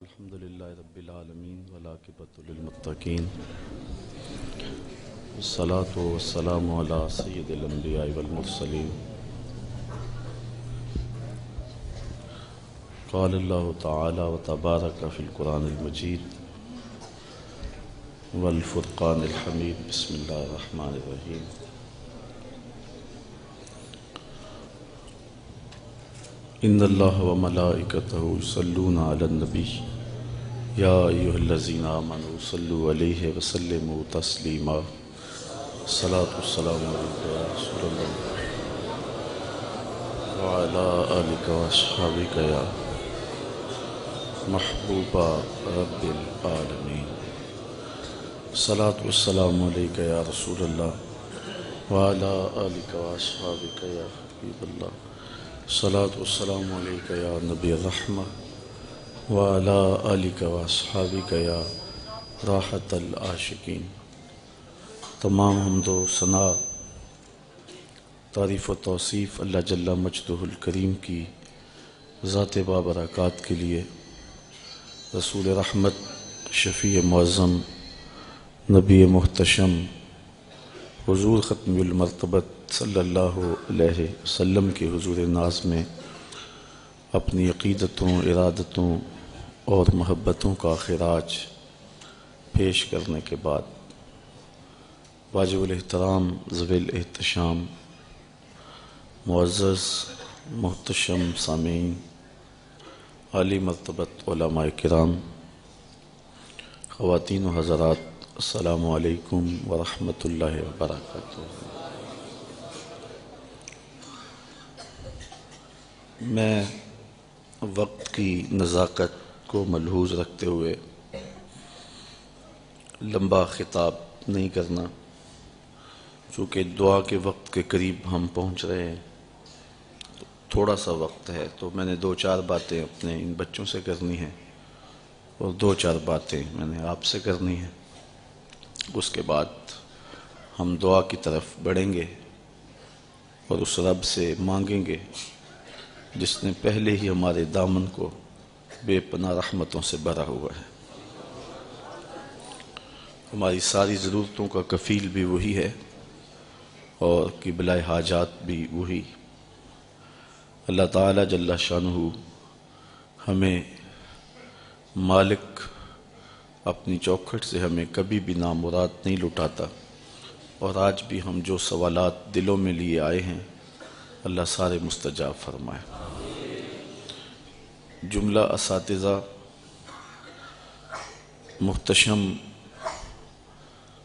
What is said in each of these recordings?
الحمد للہ رب العالمین والعاقبۃ للمتقین والصلاة والسلام علی سید الانبیاء والمرسلین قال اللہ تعالی وتبارک فی القرآن المجید والفرقان الحمید بسم اللہ الرحمن الرحیم ان اللہ وملائکتہ یصلون علی النبی یا ایھا الذین آمنوا صلوا علیہ وسلموا تسلیما الصلاۃ والسلام علیک یا رسول اللہ وعلی آلک واصحابک یا محبوب رب العالمین الصلاۃ والسلام علیک یا رسول اللہ وعلی آلک واصحابک یا حبیب اللہ الصلاۃ والسلام علیک یا نبی الرحمہ وعلی آلک واصحابک یا راحت العاشقین۔ تمام حمد و ثنا، تعریف و توصیف اللہ جل مجدہ الکریم کی ذات بابرکات کے لیے، رسول رحمت، شفیع معظم، نبی محتشم، حضور ختم المرتبت صلی اللہ علیہ وسلم کے حضور ناز میں اپنی عقیدتوں، ارادتوں اور محبتوں کا خراج پیش کرنے کے بعد واجب الاحترام، ذوی الاحتشام، معزز محتشم سامعین، عالی مرتبت علماء کرام، خواتین و حضرات، السلام علیکم ورحمۃ اللہ وبرکاتہ۔ میں وقت کی نزاکت کو ملحوظ رکھتے ہوئے لمبا خطاب نہیں کرنا، چونکہ دعا کے وقت کے قریب ہم پہنچ رہے ہیں، تھوڑا سا وقت ہے، تو میں نے 2-4 باتیں اپنے ان بچوں سے کرنی ہیں اور 2-4 باتیں میں نے آپ سے کرنی ہیں۔ اس کے بعد ہم دعا کی طرف بڑھیں گے اور اس رب سے مانگیں گے جس نے پہلے ہی ہمارے دامن کو بے پناہ رحمتوں سے بھرا ہوا ہے۔ ہماری ساری ضرورتوں کا کفیل بھی وہی ہے اور قبلہ حاجات بھی وہی۔ اللہ تعالی جل شانہ ہمیں مالک اپنی چوکھٹ سے ہمیں کبھی بھی نامراد نہیں لٹاتا، اور آج بھی ہم جو سوالات دلوں میں لیے آئے ہیں اللہ سارے مستجاب فرمائے۔ جملہ اساتذہ، محتشم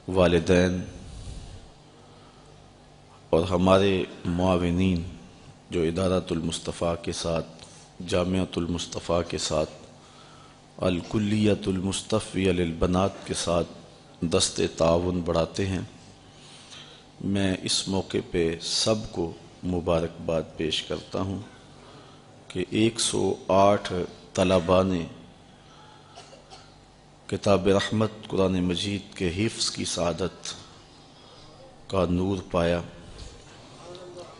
والدین اور ہمارے معاونین جو ادارۃ المصطفیٰ کے ساتھ، جامعۃ المصطفیٰ کے ساتھ، الکلیۃ المصطفیہ للبنات کے ساتھ دست تعاون بڑھاتے ہیں، میں اس موقع پہ سب کو مبارکباد پیش کرتا ہوں کہ 108 طلباء نے کتاب رحمت قرآن مجید کے حفظ کی سعادت کا نور پایا۔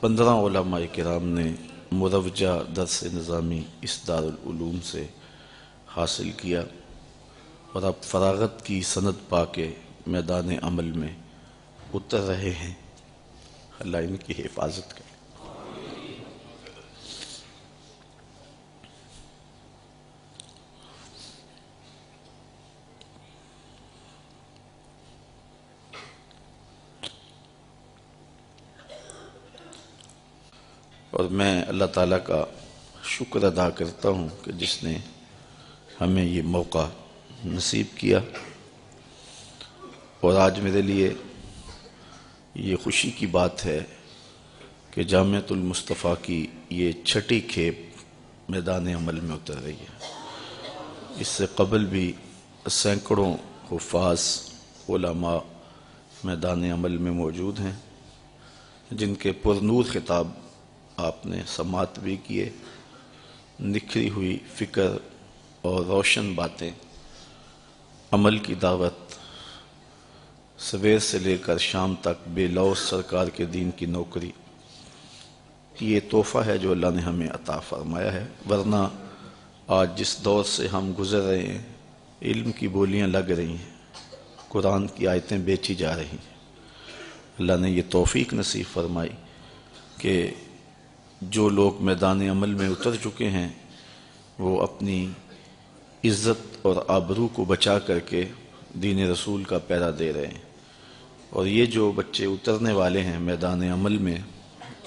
15 علماء کرام نے مروجہ درس نظامی اس دارالعلوم سے حاصل کیا اور اب فراغت کی سند پا کے میدان عمل میں اتر رہے ہیں۔ اللہ ان کی حفاظت کرے۔ اور میں اللہ تعالیٰ کا شکر ادا کرتا ہوں کہ جس نے ہمیں یہ موقع نصیب کیا، اور آج میرے لیے یہ خوشی کی بات ہے کہ جامعۃ المصطفیٰ کی یہ 6ٹھی کھیپ میدان عمل میں اتر رہی ہے۔ اس سے قبل بھی سینکڑوں حفاظ علماء میدان عمل میں موجود ہیں جن کے پرنور خطاب آپ نے سماعت بھی کیے، نکھری ہوئی فکر اور روشن باتیں، عمل کی دعوت، سویر سے لے کر شام تک بے لوث سرکار کے دین کی نوکری، یہ تحفہ ہے جو اللہ نے ہمیں عطا فرمایا ہے، ورنہ آج جس دور سے ہم گزر رہے ہیں، علم کی بولیاں لگ رہی ہیں، قرآن کی آیتیں بیچی جا رہی ہیں۔ اللہ نے یہ توفیق نصیب فرمائی کہ جو لوگ میدان عمل میں اتر چکے ہیں وہ اپنی عزت اور آبرو کو بچا کر کے دین رسول کا پہرا دے رہے ہیں، اور یہ جو بچے اترنے والے ہیں میدان عمل میں،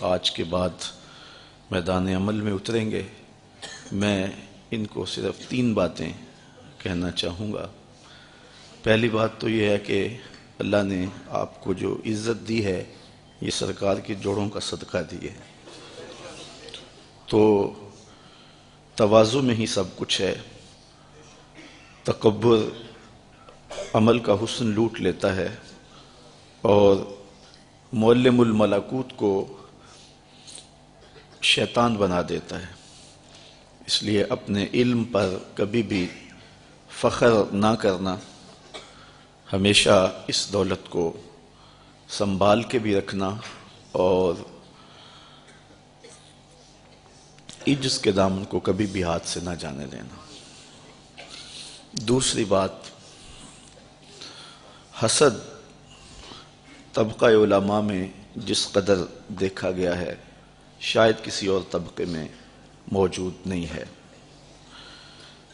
آج کے بعد میدان عمل میں اتریں گے، میں ان کو صرف 3 باتیں کہنا چاہوں گا۔ پہلی بات تو یہ ہے کہ اللہ نے آپ کو جو عزت دی ہے یہ سرکار کے جوڑوں کا صدقہ دی ہے، تو تواضع میں ہی سب کچھ ہے۔ تکبر عمل کا حسن لوٹ لیتا ہے اور معلم الملکوت کو شیطان بنا دیتا ہے، اس لیے اپنے علم پر کبھی بھی فخر نہ کرنا، ہمیشہ اس دولت کو سنبھال کے بھی رکھنا اور عجز کے دامن کو کبھی بھی ہاتھ سے نہ جانے دینا۔ دوسری بات، حسد طبقہ علماء میں جس قدر دیکھا گیا ہے شاید کسی اور طبقے میں موجود نہیں ہے،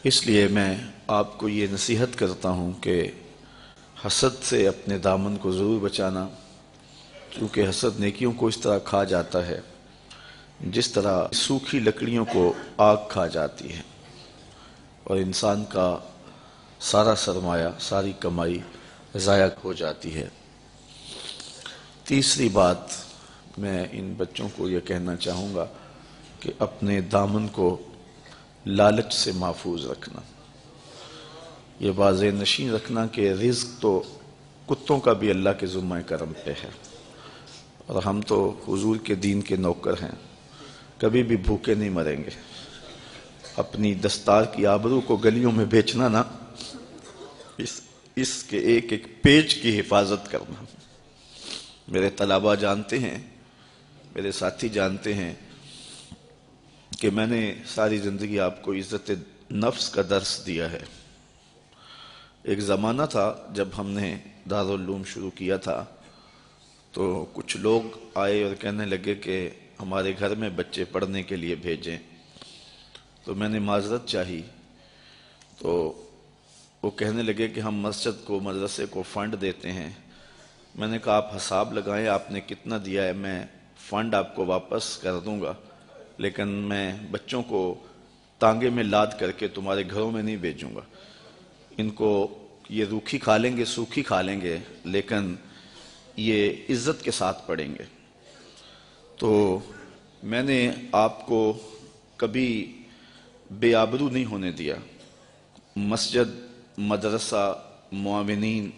اس لیے میں آپ کو یہ نصیحت کرتا ہوں کہ حسد سے اپنے دامن کو ضرور بچانا، کیونکہ حسد نیکیوں کو اس طرح کھا جاتا ہے جس طرح سوکھی لکڑیوں کو آگ کھا جاتی ہے، اور انسان کا سارا سرمایہ، ساری کمائی ضائع ہو جاتی ہے۔ تیسری بات، میں ان بچوں کو یہ کہنا چاہوں گا کہ اپنے دامن کو لالچ سے محفوظ رکھنا، یہ واضح نشین رکھنا کہ رزق تو کتوں کا بھی اللہ کے ذمہ کرم پہ ہے، اور ہم تو حضور کے دین کے نوکر ہیں، کبھی بھی بھوکے نہیں مریں گے۔ اپنی دستار کی آبرو کو گلیوں میں بیچنا نا، اس کے ایک ایک پیج کی حفاظت کرنا۔ میرے طلباء جانتے ہیں، میرے ساتھی جانتے ہیں کہ میں نے ساری زندگی آپ کو عزت نفس کا درس دیا ہے۔ ایک زمانہ تھا جب ہم نے دارالعلوم شروع کیا تھا تو کچھ لوگ آئے اور کہنے لگے کہ ہمارے گھر میں بچے پڑھنے کے لیے بھیجیں، تو میں نے معذرت چاہی، تو وہ کہنے لگے کہ ہم مسجد کو، مدرسے کو فنڈ دیتے ہیں۔ میں نے کہا آپ حساب لگائیں آپ نے کتنا دیا ہے، میں فنڈ آپ کو واپس کر دوں گا، لیکن میں بچوں کو تانگے میں لاد کر کے تمہارے گھروں میں نہیں بھیجوں گا۔ ان کو یہ روکھی کھا لیں گے، سوکھی کھا لیں گے، لیکن یہ عزت کے ساتھ پڑھیں گے۔ تو میں نے آپ کو کبھی بے آبرو نہیں ہونے دیا۔ مسجد، مدرسہ، معاونین،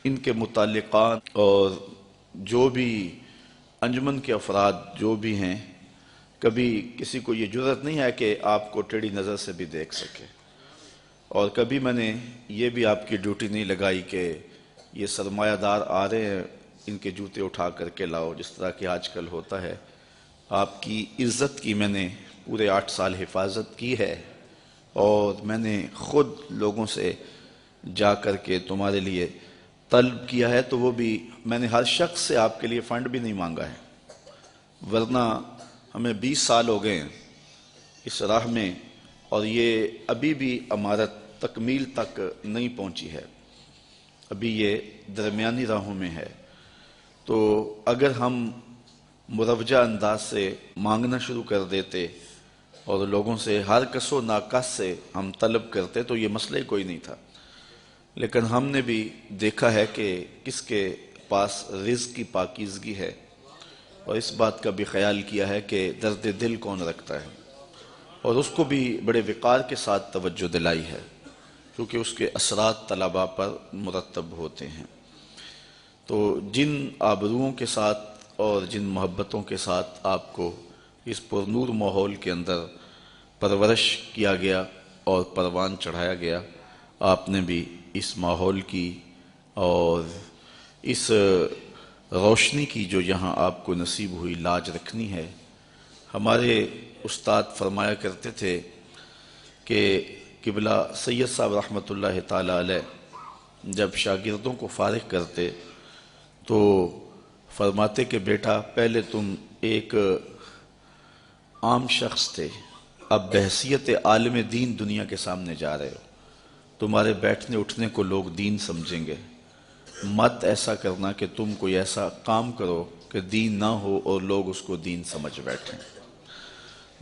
ان کے متعلقات اور جو بھی انجمن کے افراد جو بھی ہیں، کبھی کسی کو یہ جرأت نہیں ہے کہ آپ کو ٹیڑھی نظر سے بھی دیکھ سکے، اور کبھی میں نے یہ بھی آپ کی ڈیوٹی نہیں لگائی کہ یہ سرمایہ دار آ رہے ہیں ان کے جوتے اٹھا کر کے لاؤ، جس طرح کہ آج کل ہوتا ہے۔ آپ کی عزت کی میں نے پورے 8 سال حفاظت کی ہے، اور میں نے خود لوگوں سے جا کر کے تمہارے لیے طلب کیا ہے، تو وہ بھی میں نے ہر شخص سے آپ کے لیے فنڈ بھی نہیں مانگا ہے، ورنہ ہمیں 20 سال ہو گئے ہیں اس راہ میں، اور یہ ابھی بھی عمارت تکمیل تک نہیں پہنچی ہے، ابھی یہ درمیانی راہوں میں ہے۔ تو اگر ہم مروجہ انداز سے مانگنا شروع کر دیتے اور لوگوں سے ہر کس و ناکس سے ہم طلب کرتے تو یہ مسئلہ ہی کوئی نہیں تھا، لیکن ہم نے بھی دیکھا ہے کہ کس کے پاس رزق کی پاکیزگی ہے، اور اس بات کا بھی خیال کیا ہے کہ درد دل کون رکھتا ہے، اور اس کو بھی بڑے وقار کے ساتھ توجہ دلائی ہے، کیونکہ اس کے اثرات طلباء پر مرتب ہوتے ہیں۔ تو جن آبروؤں کے ساتھ اور جن محبتوں کے ساتھ آپ کو اس پرنور ماحول کے اندر پرورش کیا گیا اور پروان چڑھایا گیا، آپ نے بھی اس ماحول کی اور اس روشنی کی جو یہاں آپ کو نصیب ہوئی لاج رکھنی ہے۔ ہمارے استاد فرمایا کرتے تھے کہ قبلہ سید صاحب رحمۃ اللہ تعالی علیہ جب شاگردوں کو فارغ کرتے تو فرماتے کہ بیٹا پہلے تم ایک عام شخص تھے، اب بحیثیت عالم دین دنیا کے سامنے جا رہے ہو، تمہارے بیٹھنے اٹھنے کو لوگ دین سمجھیں گے، مت ایسا کرنا کہ تم کوئی ایسا کام کرو کہ دین نہ ہو اور لوگ اس کو دین سمجھ بیٹھیں۔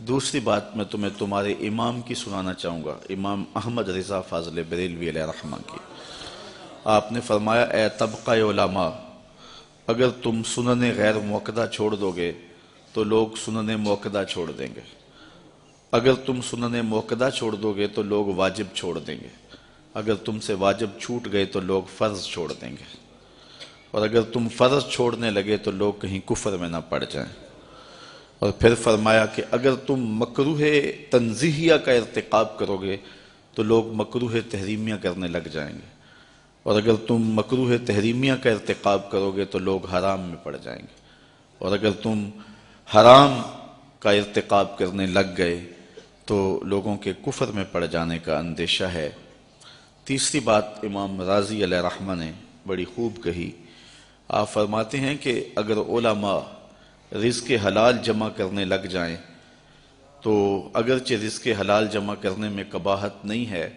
دوسری بات میں تمہیں تمہارے امام کی سنانا چاہوں گا، امام احمد رضا فاضل بریلوی علیہ رحمہ کی۔ آپ نے فرمایا اے طبقہ علماء، اگر تم سنن غیر موقدہ چھوڑ دو گے تو لوگ سنن موقدہ چھوڑ دیں گے، اگر تم سنن موقدہ چھوڑ دو گے تو لوگ واجب چھوڑ دیں گے، اگر تم سے واجب چھوٹ گئے تو لوگ فرض چھوڑ دیں گے، اور اگر تم فرض چھوڑنے لگے تو لوگ کہیں کفر میں نہ پڑ جائیں۔ اور پھر فرمایا کہ اگر تم مکروہ تنزیہیہ کا ارتکاب کرو گے تو لوگ مکروہ تحریمیہ کرنے لگ جائیں گے، اور اگر تم مکروہ تحریمیہ کا ارتکاب کرو گے تو لوگ حرام میں پڑ جائیں گے، اور اگر تم حرام کا ارتکاب کرنے لگ گئے تو لوگوں کے کفر میں پڑ جانے کا اندیشہ ہے۔ تیسری بات امام راضی علیہ رحمہ نے بڑی خوب کہی، آپ فرماتے ہیں کہ اگر علماء رزق حلال جمع کرنے لگ جائیں تو اگرچہ رزق حلال جمع کرنے میں قباحت نہیں ہے،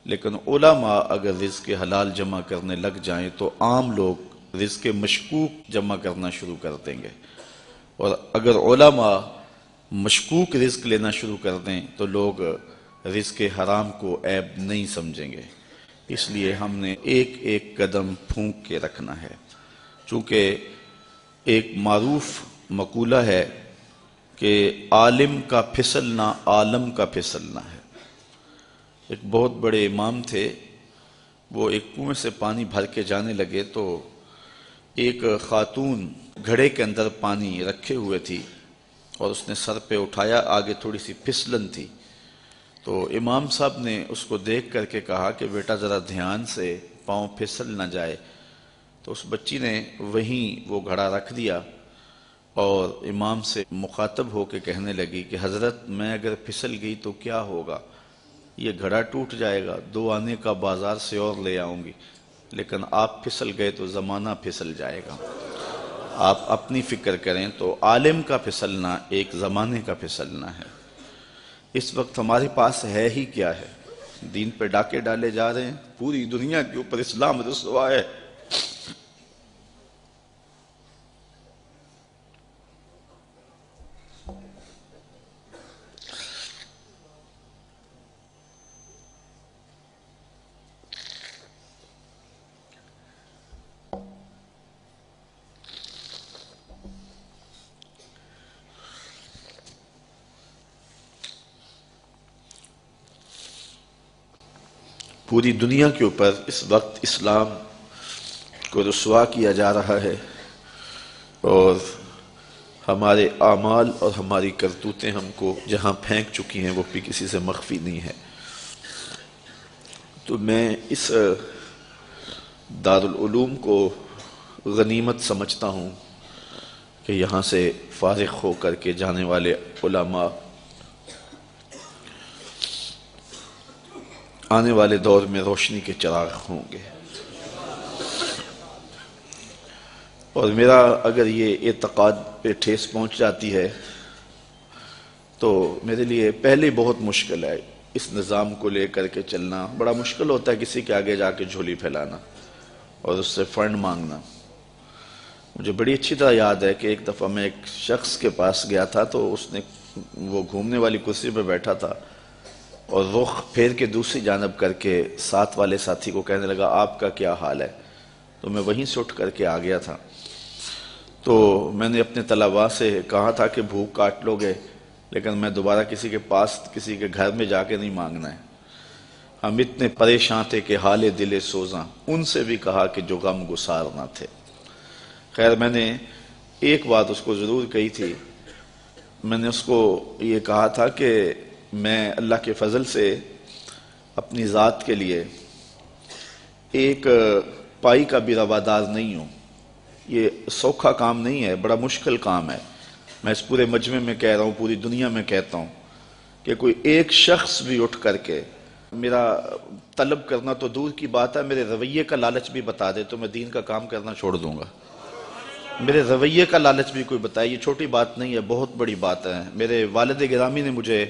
لیکن علماء اگر رزق حلال جمع کرنے لگ جائیں تو عام لوگ رزق مشکوک جمع کرنا شروع کر دیں گے، اور اگر علماء مشکوک رزق لینا شروع کر دیں تو لوگ رزق حرام کو عیب نہیں سمجھیں گے۔ اس لیے ہم نے ایک ایک قدم پھونک کے رکھنا ہے، چونکہ ایک معروف مقولہ ہے کہ عالم کا پھسلنا عالم کا پھسلنا ہے۔ ایک بہت بڑے امام تھے، وہ ایک کنویں سے پانی بھر کے جانے لگے تو ایک خاتون گھڑے کے اندر پانی رکھے ہوئے تھی اور اس نے سر پہ اٹھایا، آگے تھوڑی سی پھسلن تھی، تو امام صاحب نے اس کو دیکھ کر کے کہا کہ بیٹا ذرا دھیان سے، پاؤں پھسل نہ جائے۔ تو اس بچی نے وہیں وہ گھڑا رکھ دیا اور امام سے مخاطب ہو کے کہنے لگی کہ حضرت میں اگر پھسل گئی تو کیا ہوگا، یہ گھڑا ٹوٹ جائے گا، 2 آنے کا بازار سے اور لے آؤں گی، لیکن آپ پھسل گئے تو زمانہ پھسل جائے گا، آپ اپنی فکر کریں۔ تو عالم کا پھسلنا ایک زمانے کا پھسلنا ہے۔ اس وقت ہمارے پاس ہے ہی کیا ہے؟ دین پہ ڈاکے ڈالے جا رہے ہیں، پوری دنیا کے اوپر اسلام رسوا ہے۔ پوری دنیا کے اوپر اس وقت اسلام کو رسوا کیا جا رہا ہے، اور ہمارے اعمال اور ہماری کرتوتیں ہم کو جہاں پھینک چکی ہیں وہ بھی کسی سے مخفی نہیں ہے۔ تو میں اس دارالعلوم کو غنیمت سمجھتا ہوں کہ یہاں سے فارغ ہو کر کے جانے والے علماء آنے والے دور میں روشنی کے چراغ ہوں گے۔ اور میرا اگر یہ اعتقاد پہ ٹھیس پہنچ جاتی ہے تو میرے لیے پہلے بہت مشکل ہے اس نظام کو لے کر کے چلنا۔ بڑا مشکل ہوتا ہے کسی کے آگے جا کے جھولی پھیلانا اور اس سے فنڈ مانگنا۔ مجھے بڑی اچھی طرح یاد ہے کہ ایک دفعہ میں ایک شخص کے پاس گیا تھا تو اس نے وہ گھومنے والی کرسی پہ بیٹھا تھا اور رخ پھیر کے دوسری جانب کر کے ساتھ والے ساتھی کو کہنے لگا آپ کا کیا حال ہے؟ تو میں وہیں سے اٹھ کر کے آ گیا تھا۔ تو میں نے اپنے طلباء سے کہا تھا کہ بھوک کاٹ لو گے لیکن میں دوبارہ کسی کے پاس کسی کے گھر میں جا کے نہیں مانگنا ہے۔ ہم اتنے پریشان تھے کہ حال دل سوزاں، ان سے بھی کہا کہ جو غم گسار نہ تھے۔ خیر میں نے ایک بات اس کو ضرور کہی تھی، میں نے اس کو یہ کہا تھا کہ میں اللہ کے فضل سے اپنی ذات کے لیے ایک پائی کا بھی روادار نہیں ہوں۔ یہ سوکھا کام نہیں ہے، بڑا مشکل کام ہے۔ میں اس پورے مجمع میں کہہ رہا ہوں، پوری دنیا میں کہتا ہوں کہ کوئی ایک شخص بھی اٹھ کر کے میرا طلب کرنا تو دور کی بات ہے، میرے رویے کا لالچ بھی بتا دے تو میں دین کا کام کرنا چھوڑ دوں گا۔ میرے رویے کا لالچ بھی کوئی بتائے، یہ چھوٹی بات نہیں ہے، بہت بڑی بات ہے۔ میرے والد گرامی نے مجھے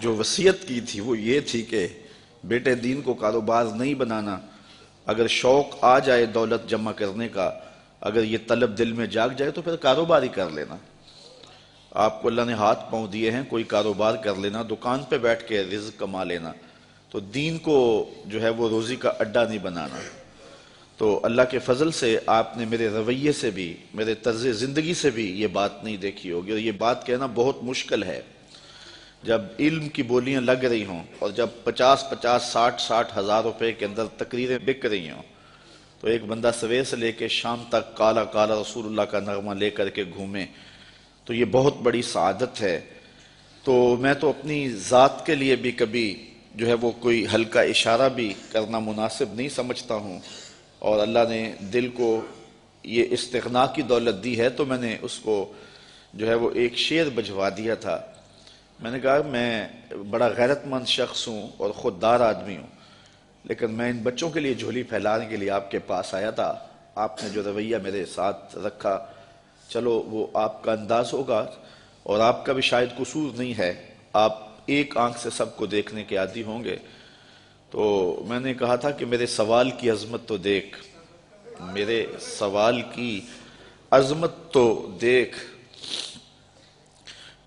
جو وصیت کی تھی وہ یہ تھی کہ بیٹے دین کو کاروبار نہیں بنانا، اگر شوق آ جائے دولت جمع کرنے کا، اگر یہ طلب دل میں جاگ جائے تو پھر کاروبار ہی کر لینا۔ آپ کو اللہ نے ہاتھ پاؤں دیے ہیں، کوئی کاروبار کر لینا، دکان پہ بیٹھ کے رزق کما لینا، تو دین کو جو ہے وہ روزی کا اڈا نہیں بنانا۔ تو اللہ کے فضل سے آپ نے میرے رویے سے بھی، میرے طرز زندگی سے بھی یہ بات نہیں دیکھی ہوگی، اور یہ بات کہنا بہت مشکل ہے جب علم کی بولیاں لگ رہی ہوں اور جب 50 ہزار روپے کے اندر تقریریں بک رہی ہوں، تو ایک بندہ سویر سے لے کے شام تک کالا کالا رسول اللہ کا نغمہ لے کر کے گھومے، تو یہ بہت بڑی سعادت ہے۔ تو میں تو اپنی ذات کے لیے بھی کبھی جو ہے وہ کوئی ہلکا اشارہ بھی کرنا مناسب نہیں سمجھتا ہوں، اور اللہ نے دل کو یہ استغنا کی دولت دی ہے تو میں نے اس کو جو ہے وہ ایک شعر بجوا دیا تھا۔ میں نے کہا میں بڑا غیرت مند شخص ہوں اور خوددار آدمی ہوں، لیکن میں ان بچوں کے لیے جھولی پھیلانے کے لیے آپ کے پاس آیا تھا۔ آپ نے جو رویہ میرے ساتھ رکھا، چلو وہ آپ کا انداز ہوگا اور آپ کا بھی شاید قصور نہیں ہے، آپ ایک آنکھ سے سب کو دیکھنے کے عادی ہوں گے۔ تو میں نے کہا تھا کہ میرے سوال کی عظمت تو دیکھ، میرے سوال کی عظمت تو دیکھ،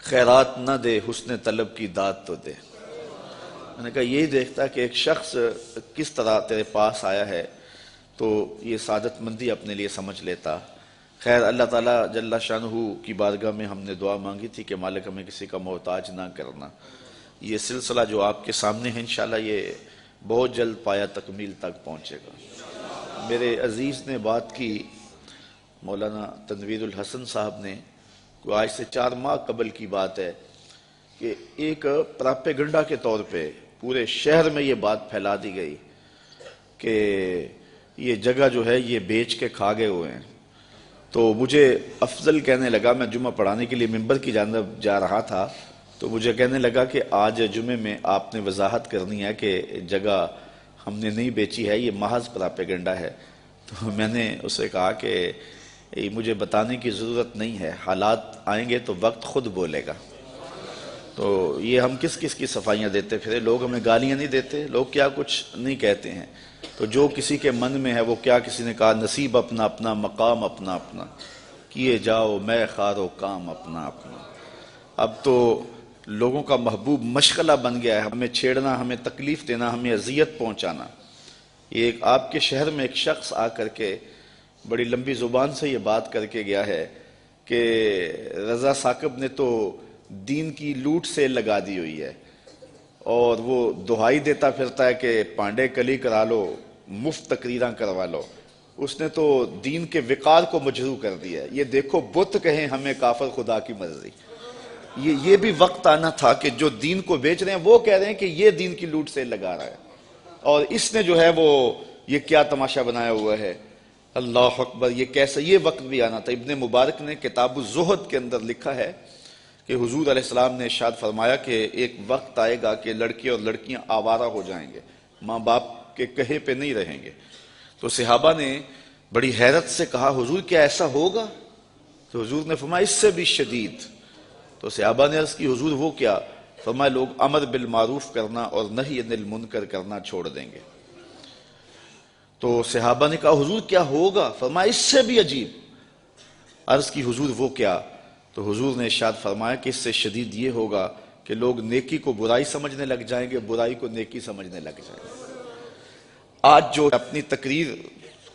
خیرات نہ دے حسن طلب کی داد تو دے۔ میں نے کہا یہی دیکھتا کہ ایک شخص کس طرح تیرے پاس آیا ہے تو یہ سعادت مندی اپنے لیے سمجھ لیتا۔ خیر، اللہ تعالیٰ جل شانہ کی بارگاہ میں ہم نے دعا مانگی تھی کہ مالک ہمیں کسی کا محتاج نہ کرنا۔ یہ سلسلہ جو آپ کے سامنے ہے انشاءاللہ یہ بہت جلد پایا تکمیل تک پہنچے گا۔ میرے عزیز نے بات کی، مولانا تنویر الحسن صاحب نے، کوئی آج سے 4 ماہ قبل کی بات ہے، کہ ایک پراپیگنڈا کے طور پہ پورے شہر میں یہ بات پھیلا دی گئی کہ یہ جگہ جو ہے یہ بیچ کے کھا گئے ہوئے ہیں۔ تو مجھے افضل کہنے لگا، میں جمعہ پڑھانے کے لیے ممبر کی جانب جا رہا تھا، تو مجھے کہنے لگا کہ آج جمعے میں آپ نے وضاحت کرنی ہے کہ جگہ ہم نے نہیں بیچی ہے، یہ محض پراپیگنڈا ہے۔ تو میں نے اسے کہا کہ مجھے بتانے کی ضرورت نہیں ہے، حالات آئیں گے تو وقت خود بولے گا۔ تو یہ ہم کس کس کی صفائیاں دیتے پھرے، لوگ ہمیں گالیاں نہیں دیتے، لوگ کیا کچھ نہیں کہتے ہیں، تو جو کسی کے من میں ہے وہ کیا، کسی نے کہا نصیب اپنا اپنا، مقام اپنا اپنا، کیے جاؤ میں خار و کام اپنا اپنا۔ اب تو لوگوں کا محبوب مشغلہ بن گیا ہے ہمیں چھیڑنا، ہمیں تکلیف دینا، ہمیں اذیت پہنچانا۔ یہ ایک آپ کے شہر میں ایک شخص آ کر کے بڑی لمبی زبان سے یہ بات کر کے گیا ہے کہ رضا ثاقب نے تو دین کی لوٹ سے لگا دی ہوئی ہے، اور وہ دہائی دیتا پھرتا ہے کہ پانڈے کلی کرا لو، مفت تقریراں کروا لو۔ اس نے تو دین کے وقار کو مجروح کر دیا ہے۔ یہ دیکھو بت کہیں ہمیں کافر خدا کی مرضی۔ یہ بھی وقت آنا تھا کہ جو دین کو بیچ رہے ہیں وہ کہہ رہے ہیں کہ یہ دین کی لوٹ سے لگا رہا ہے، اور اس نے جو ہے وہ یہ کیا تماشا بنایا ہوا ہے۔ اللہ اکبر، یہ کیسا، یہ وقت بھی آنا تھا۔ ابن مبارک نے کتاب الزہد کے اندر لکھا ہے کہ حضور علیہ السلام نے ارشاد فرمایا کہ ایک وقت آئے گا کہ لڑکے اور لڑکیاں آوارہ ہو جائیں گے، ماں باپ کے کہے پہ نہیں رہیں گے۔ تو صحابہ نے بڑی حیرت سے کہا حضور کیا ایسا ہوگا؟ تو حضور نے فرمایا اس سے بھی شدید۔ تو صحابہ نے عرض کی حضور وہ کیا؟ فرمایا لوگ امر بالمعروف کرنا اور نہی عن المنکر کرنا چھوڑ دیں گے۔ تو صحابہ نے کہا حضور کیا ہوگا؟ فرمایا اس سے بھی عجیب۔ عرض کی حضور وہ کیا؟ تو حضور نے ارشاد فرمایا کہ اس سے شدید یہ ہوگا کہ لوگ نیکی کو برائی سمجھنے لگ جائیں گے، برائی کو نیکی سمجھنے لگ جائیں گے۔ آج جو اپنی تقریر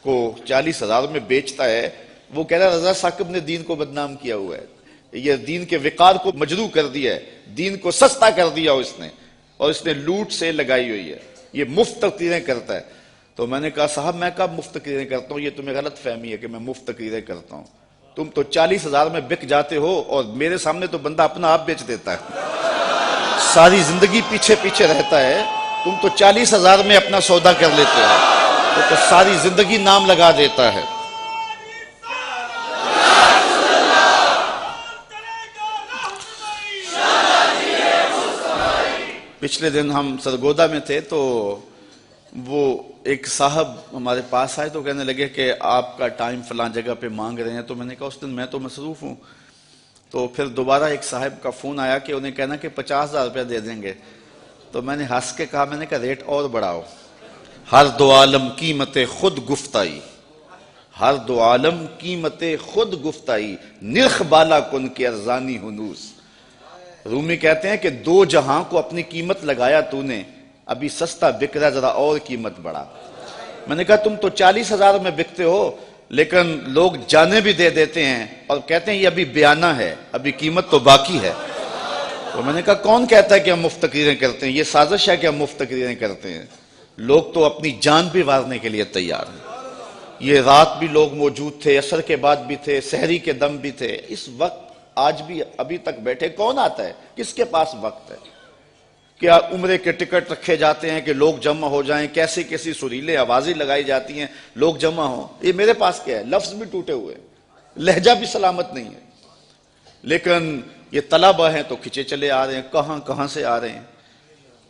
کو 40,000 میں بیچتا ہے وہ کہہ رہا ہے رضا ثاقب نے دین کو بدنام کیا ہوا ہے، یہ دین کے وقار کو مجروح کر دیا ہے، دین کو سستا کر دیا اس نے، اور اس نے لوٹ سے لگائی ہوئی ہے، یہ مفت تقریریں کرتا ہے۔ تو میں نے کہا صاحب میں کب مفت تقریریں کرتا ہوں؟ یہ تمہیں غلط فہمی ہے کہ میں مفت تقریریں کرتا ہوں۔ تم تو 40,000 میں بک جاتے ہو اور میرے سامنے تو بندہ اپنا آپ بیچ دیتا ہے، ساری زندگی پیچھے پیچھے رہتا ہے، تم تو 40,000 میں اپنا سودا کر لیتے ہو، وہ تو ساری زندگی نام لگا دیتا ہے۔ پچھلے دن ہم سرگودا میں تھے تو وہ ایک صاحب ہمارے پاس آئے تو کہنے لگے کہ آپ کا ٹائم فلاں جگہ پہ مانگ رہے ہیں. تو میں نے کہا اس دن میں تو مصروف ہوں. تو پھر دوبارہ ایک صاحب کا فون آیا کہ انہیں کہنا کہ 50,000 روپیہ دے دیں گے. تو میں نے ہنس کے کہا, میں نے کہا ریٹ اور بڑھاؤ. ہر دو عالم قیمت خود گفتائی, ہر دو عالم قیمت خود گفتائی, نرخ بالا کن کے ارزانی ہنوز. رومی کہتے ہیں کہ دو جہاں کو اپنی قیمت لگایا تو نے, ابھی سستا بک رہا, ذرا اور قیمت بڑھا. میں نے کہا تم تو 40,000 میں بکتے ہو, لیکن لوگ جانے بھی دے دیتے ہیں اور کہتے ہیں یہ ابھی بیانہ ہے, ابھی قیمت تو باقی ہے. تو میں نے کہا کون کہتا ہے کہ ہم مفت تقریریں کرتے ہیں؟ یہ سازش ہے کہ ہم مفت تقریریں کرتے ہیں. لوگ تو اپنی جان بھی وارنے کے لیے تیار ہیں. یہ رات بھی لوگ موجود تھے, عصر کے بعد بھی تھے, سحری کے دم بھی تھے. اس وقت آج بھی ابھی تک بیٹھے کون آتا ہے؟ کس کے پاس وقت ہے؟ کیا عمرے کے ٹکٹ رکھے جاتے ہیں کہ لوگ جمع ہو جائیں, کیسی کیسی سریلے آوازیں لگائی جاتی ہیں لوگ جمع ہوں. یہ میرے پاس کیا ہے؟ لفظ بھی ٹوٹے ہوئے, لہجہ بھی سلامت نہیں ہے. لیکن یہ طلبہ ہیں تو کھچے چلے آ رہے ہیں, کہاں کہاں سے آ رہے ہیں.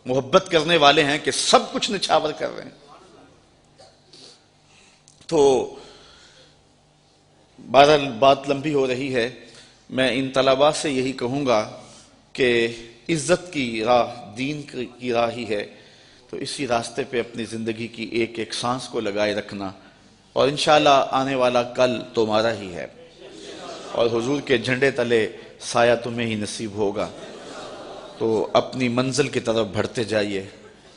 محبت کرنے والے ہیں کہ سب کچھ نچھاور کر رہے ہیں. تو بہرحال بات لمبی ہو رہی ہے. میں ان طلباء سے یہی کہوں گا کہ عزت کی راہ دین کی راہ ہی ہے, تو اسی راستے پہ اپنی زندگی کی ایک ایک سانس کو لگائے رکھنا, اور انشاءاللہ آنے والا کل تمہارا ہی ہے, اور حضور کے جھنڈے تلے سایہ تمہیں ہی نصیب ہوگا. تو اپنی منزل کی طرف بڑھتے جائیے.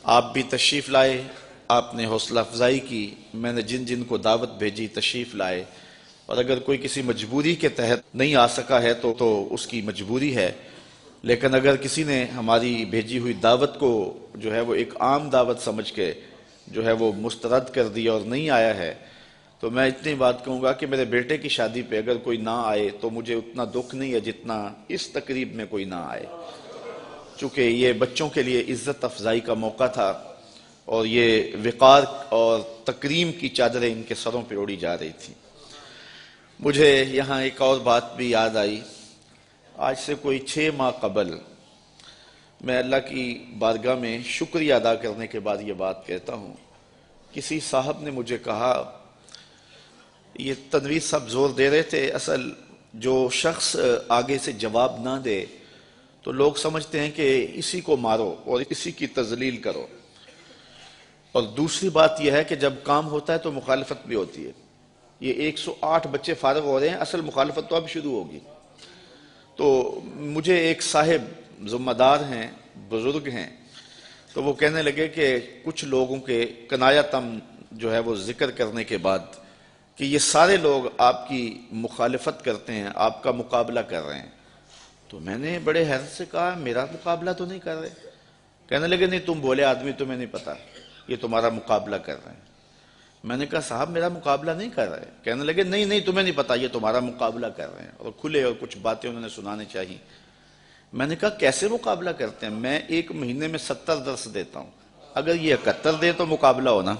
آپ بھی تشریف لائے, آپ نے حوصلہ افزائی کی, میں نے جن جن کو دعوت بھیجی تشریف لائے, اور اگر کوئی کسی مجبوری کے تحت نہیں آ سکا ہے تو اس کی مجبوری ہے. لیکن اگر کسی نے ہماری بھیجی ہوئی دعوت کو جو ہے وہ ایک عام دعوت سمجھ کے جو ہے وہ مسترد کر دیا اور نہیں آیا ہے, تو میں اتنی بات کہوں گا کہ میرے بیٹے کی شادی پہ اگر کوئی نہ آئے تو مجھے اتنا دکھ نہیں ہے جتنا اس تقریب میں کوئی نہ آئے, چونکہ یہ بچوں کے لیے عزت افزائی کا موقع تھا, اور یہ وقار اور تکریم کی چادریں ان کے سروں پہ اڑی جا رہی تھی. مجھے یہاں ایک اور بات بھی یاد آئی. آج سے کوئی 6 ماہ قبل میں اللہ کی بارگاہ میں شکریہ ادا کرنے کے بعد یہ بات کہتا ہوں. کسی صاحب نے مجھے کہا, یہ تنویر صاحب زور دے رہے تھے, اصل جو شخص آگے سے جواب نہ دے تو لوگ سمجھتے ہیں کہ اسی کو مارو اور اسی کی تذلیل کرو, اور دوسری بات یہ ہے کہ جب کام ہوتا ہے تو مخالفت بھی ہوتی ہے. یہ 108 بچے فارغ ہو رہے ہیں, اصل مخالفت تو اب شروع ہوگی. تو مجھے ایک صاحب ذمہ دار ہیں, بزرگ ہیں, تو وہ کہنے لگے کہ کچھ لوگوں کے کنایتم جو ہے وہ ذکر کرنے کے بعد کہ یہ سارے لوگ آپ کی مخالفت کرتے ہیں, آپ کا مقابلہ کر رہے ہیں. تو میں نے بڑے حیرت سے کہا میرا مقابلہ تو نہیں کر رہے. کہنے لگے نہیں تم بولے آدمی, تمہیں نہیں پتا, یہ تمہارا مقابلہ کر رہے ہیں. میں نے کہا صاحب میرا مقابلہ نہیں کر رہے. کہنے لگے نہیں تمہیں نہیں پتا, یہ تمہارا مقابلہ کر رہے ہیں, اور کھلے اور کچھ باتیں انہوں نے سنانے چاہی. میں نے کہا کیسے مقابلہ کرتے ہیں؟ میں ایک مہینے میں 70 درس دیتا ہوں, اگر یہ 71 دے تو مقابلہ ہونا.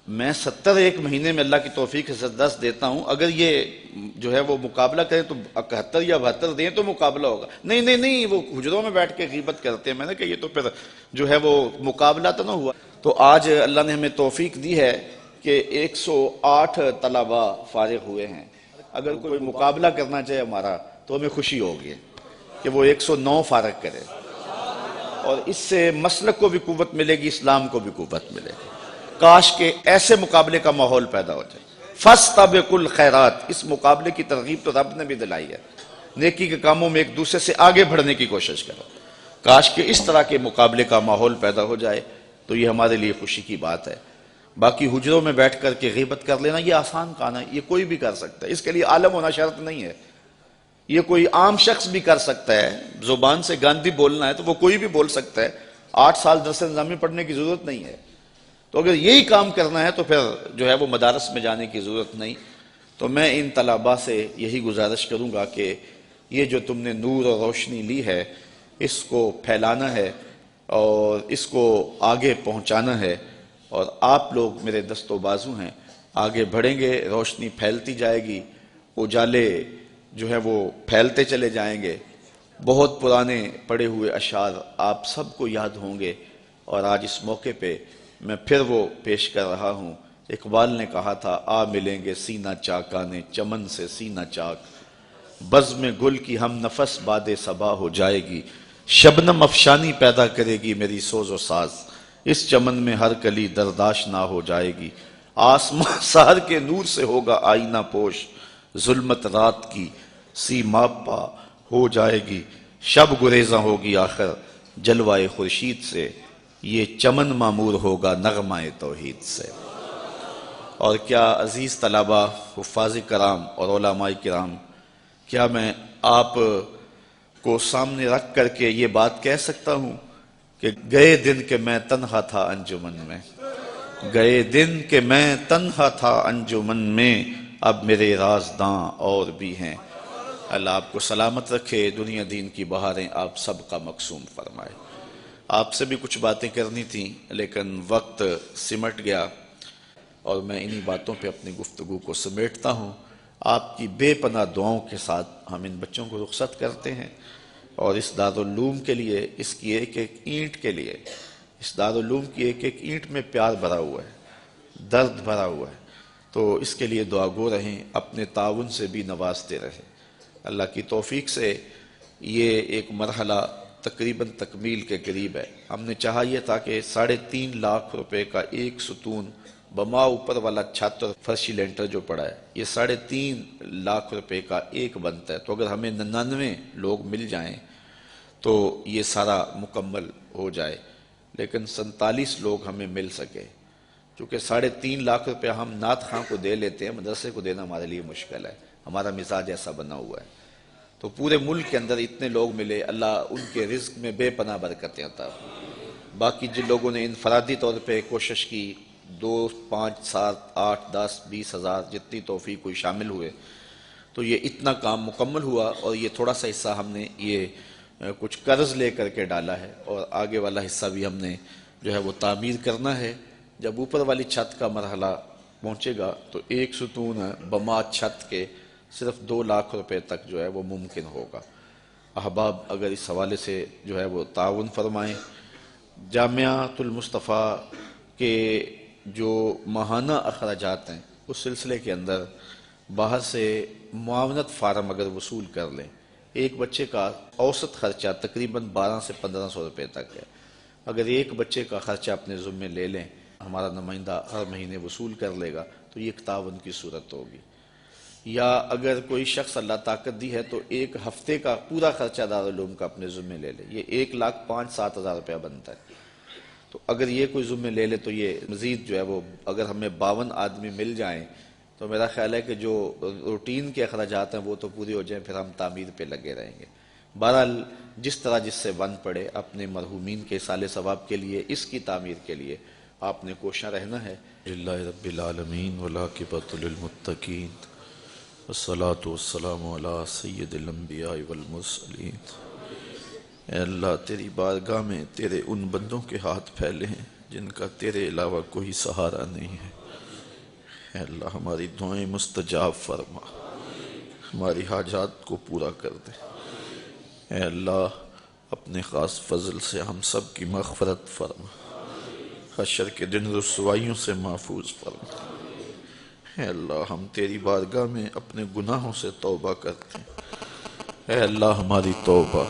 میں 70 ایک مہینے میں اللہ کی توفیق سے 10 دیتا ہوں, اگر یہ جو ہے وہ مقابلہ کریں تو 71 یا 72 دیں تو مقابلہ ہوگا. نہیں وہ حجروں میں بیٹھ کے غیبت کرتے ہیں. میں نے کہا یہ تو پھر جو ہے وہ مقابلہ تو نہ ہوا. تو آج اللہ نے ہمیں توفیق دی ہے کہ 108 طلباء فارغ ہوئے ہیں. اگر کوئی مقابلہ کرنا چاہے ہمارا تو ہمیں خوشی ہوگی کہ وہ 109 فارغ کرے, اور اس سے مسلک کو بھی قوت ملے گی, اسلام کو بھی قوت ملے گی. کاش کہ ایسے مقابلے کا ماحول پیدا ہو جائے. فاستبقوا الخیرات, اس مقابلے کی ترغیب تو رب نے بھی دلائی ہے. نیکی کے کاموں میں ایک دوسرے سے آگے بڑھنے کی کوشش کرو. کاش کہ اس طرح کے مقابلے کا ماحول پیدا ہو جائے تو یہ ہمارے لیے خوشی کی بات ہے. باقی حجروں میں بیٹھ کر کے غیبت کر لینا یہ آسان کام ہے, یہ کوئی بھی کر سکتا ہے. اس کے لیے عالم ہونا شرط نہیں ہے, یہ کوئی عام شخص بھی کر سکتا ہے. زبان سے گاندھی بولنا ہے تو وہ کوئی بھی بول سکتا ہے. 8 سال درس نظامی پڑھنے کی ضرورت نہیں ہے. تو اگر یہی کام کرنا ہے تو پھر جو ہے وہ مدارس میں جانے کی ضرورت نہیں. تو میں ان طلباء سے یہی گزارش کروں گا کہ یہ جو تم نے نور اور روشنی لی ہے اس کو پھیلانا ہے اور اس کو آگے پہنچانا ہے, اور آپ لوگ میرے دست و بازو ہیں, آگے بڑھیں گے, روشنی پھیلتی جائے گی, اجالے جو ہے وہ پھیلتے چلے جائیں گے, بہت پرانے پڑے ہوئے اشعار آپ سب کو یاد ہوں گے، اور آج اس موقع پہ میں پھر وہ پیش کر رہا ہوں۔ اقبال نے کہا تھا، آ ملیں گے سینہ چاکانے چمن سے سینہ چاک، بزم گل کی ہم نفس باد صبا ہو جائے گی، شبنم افشانی پیدا کرے گی میری سوز و ساز، اس چمن میں ہر کلی درداش نہ ہو جائے گی، آسمان سحر کے نور سے ہوگا آئینہ پوش، ظلمت رات کی سیماب پا ہو جائے گی، شب گریزاں ہوگی آخر جلوائے خورشید سے، یہ چمن معمور ہوگا نغمہ توحید سے۔ اور کیا عزیز طلبہ، حفاظ کرام اور علماء کرام، کیا میں آپ کو سامنے رکھ کر کے یہ بات کہہ سکتا ہوں کہ گئے دن کہ میں تنہا تھا انجمن میں، گئے دن کہ میں تنہا تھا انجمن میں، اب میرے رازداں اور بھی ہیں۔ اللہ آپ کو سلامت رکھے، دنیا دین کی بہاریں آپ سب کا مقسوم فرمائے۔ آپ سے بھی کچھ باتیں کرنی تھیں لیکن وقت سمٹ گیا، اور میں انہی باتوں پہ اپنی گفتگو کو سمیٹتا ہوں۔ آپ کی بے پناہ دعاؤں کے ساتھ ہم ان بچوں کو رخصت کرتے ہیں، اور اس دارالعلوم کے لیے، اس کی ایک ایک اینٹ کے لیے، اس دارالعلوم کی ایک ایک اینٹ میں پیار بھرا ہوا ہے، درد بھرا ہوا ہے، تو اس کے لیے دعا گو رہیں، اپنے تعاون سے بھی نوازتے رہیں۔ اللہ کی توفیق سے یہ ایک مرحلہ تقریباً تکمیل کے قریب ہے۔ ہم نے چاہا یہ تھا کہ 3.5 لاکھ روپے کا ایک ستون بما اوپر والا چھت اور فرشی لینٹر جو پڑا ہے، یہ 3.5 لاکھ روپے کا ایک بنتا ہے، تو اگر ہمیں 99 لوگ مل جائیں تو یہ سارا مکمل ہو جائے، لیکن 47 لوگ ہمیں مل سکے، چونکہ 3.5 لاکھ روپے ہم نعت خواں کو دے لیتے ہیں، مدرسے کو دینا ہمارے لیے مشکل ہے، ہمارا مزاج ایسا بنا ہوا ہے۔ تو پورے ملک کے اندر اتنے لوگ ملے، اللہ ان کے رزق میں بے پناہ برکتیں عطا فرمائے۔ باقی جن لوگوں نے انفرادی طور پہ کوشش کی، 2، 5، 7، 8، 10، 20 ہزار جتنی توفیق کوئی شامل ہوئے، تو یہ اتنا کام مکمل ہوا، اور یہ تھوڑا سا حصہ ہم نے یہ کچھ قرض لے کر کے ڈالا ہے، اور آگے والا حصہ بھی ہم نے جو ہے وہ تعمیر کرنا ہے۔ جب اوپر والی چھت کا مرحلہ پہنچے گا تو ایک ستون بما چھت کے صرف 2 لاکھ روپے تک جو ہے وہ ممکن ہوگا۔ احباب اگر اس حوالے سے جو ہے وہ تعاون فرمائیں۔ جامعۃ المصطفیٰ کے جو ماہانہ اخراجات ہیں، اس سلسلے کے اندر باہر سے معاونت فارم اگر وصول کر لیں، ایک بچے کا اوسط خرچہ تقریباً 1200 سے 1500 روپے تک ہے۔ اگر ایک بچے کا خرچہ اپنے ذمے لے لیں، ہمارا نمائندہ ہر مہینے وصول کر لے گا، تو یہ ایک تعاون کی صورت ہوگی۔ یا اگر کوئی شخص اللہ طاقت دی ہے تو ایک ہفتے کا پورا خرچہ دارالعلوم کا اپنے ذمے لے لے، یہ 1,05,000-7,000 روپیہ بنتا ہے۔ تو اگر یہ کوئی ذمے لے لے تو یہ مزید جو ہے وہ، اگر ہمیں 52 آدمی مل جائیں تو میرا خیال ہے کہ جو روٹین کے اخراجات ہیں وہ تو پوری ہو جائیں، پھر ہم تعمیر پہ لگے رہیں گے۔ بہرحال جس طرح جس سے بن پڑے، اپنے مرحومین کے اصالِ ثواب کے لیے، اس کی تعمیر کے لیے آپ نے کوشاں رہنا ہے۔ للہ رب العالمین والعاقبۃ للمتقین والصلاة والسلام علی سید الانبیاء والمرسلین۔ اے اللہ، تیری بارگاہ میں تیرے ان بندوں کے ہاتھ پھیلے ہیں جن کا تیرے علاوہ کوئی سہارا نہیں ہے۔ اے اللہ، ہماری دعائیں مستجاب فرما، ہماری حاجات کو پورا کر دے۔ اے اللہ، اپنے خاص فضل سے ہم سب کی مغفرت فرما، حشر کے دن رسوائیوں سے محفوظ فرما۔ اے اللہ، ہم تیری بارگاہ میں اپنے گناہوں سے توبہ کرتے ہیں۔ اے اللہ، ہماری توبہ،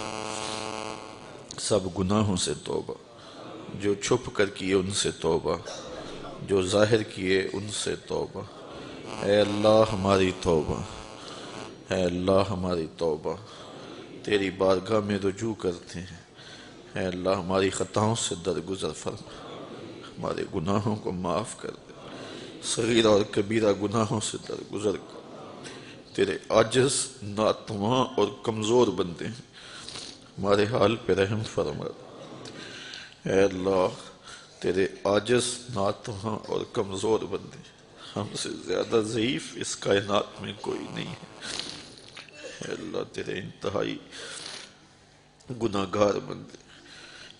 سب گناہوں سے توبہ، جو چھپ کر کیے ان سے توبہ، جو ظاہر کیے ان سے توبہ۔ اے اللہ، ہماری توبہ، اے اللہ، ہماری توبہ، تیری بارگاہ میں رجوع کرتے ہیں۔ اے اللہ، ہماری خطاؤں سے درگزر فرما، ہمارے گناہوں کو معاف کر دے، صغیرہ اور کبیرہ گناہوں سے درگزر کر۔ تیرے عاجز، ناتواں اور کمزور بندے ہیں، ہمارے حال پہ رحم فرما۔ اے اللہ، تیرے عاجز، ناتواں اور کمزور بندے، ہم سے زیادہ ضعیف اس کائنات میں کوئی نہیں ہے۔ اے اللہ، تیرے انتہائی گناہگار بندے،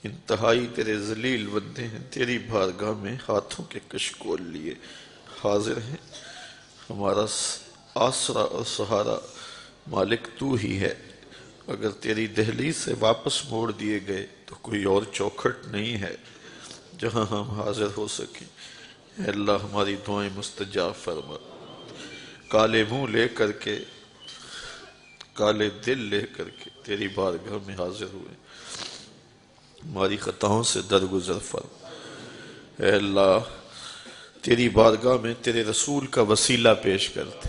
انتہائی تیرے ذلیل بندے ہیں، تیری بارگاہ میں ہاتھوں کے کشکول لیے حاضر ہیں۔ ہمارا آسرا اور سہارا مالک تو ہی ہے، اگر تیری دہلیز سے واپس موڑ دیے گئے تو کوئی اور چوکھٹ نہیں ہے جہاں ہم حاضر ہو سکیں۔ اے اللہ ہماری دعائیں مستجاب فرما۔ کالے منہ لے کر کے، کالے دل لے کر کے تیری بارگاہ میں حاضر ہوئے، ہماری خطاؤں سے درگزر فرما۔ اے اللہ تیری بارگاہ میں تیرے رسول کا وسیلہ پیش کرتے،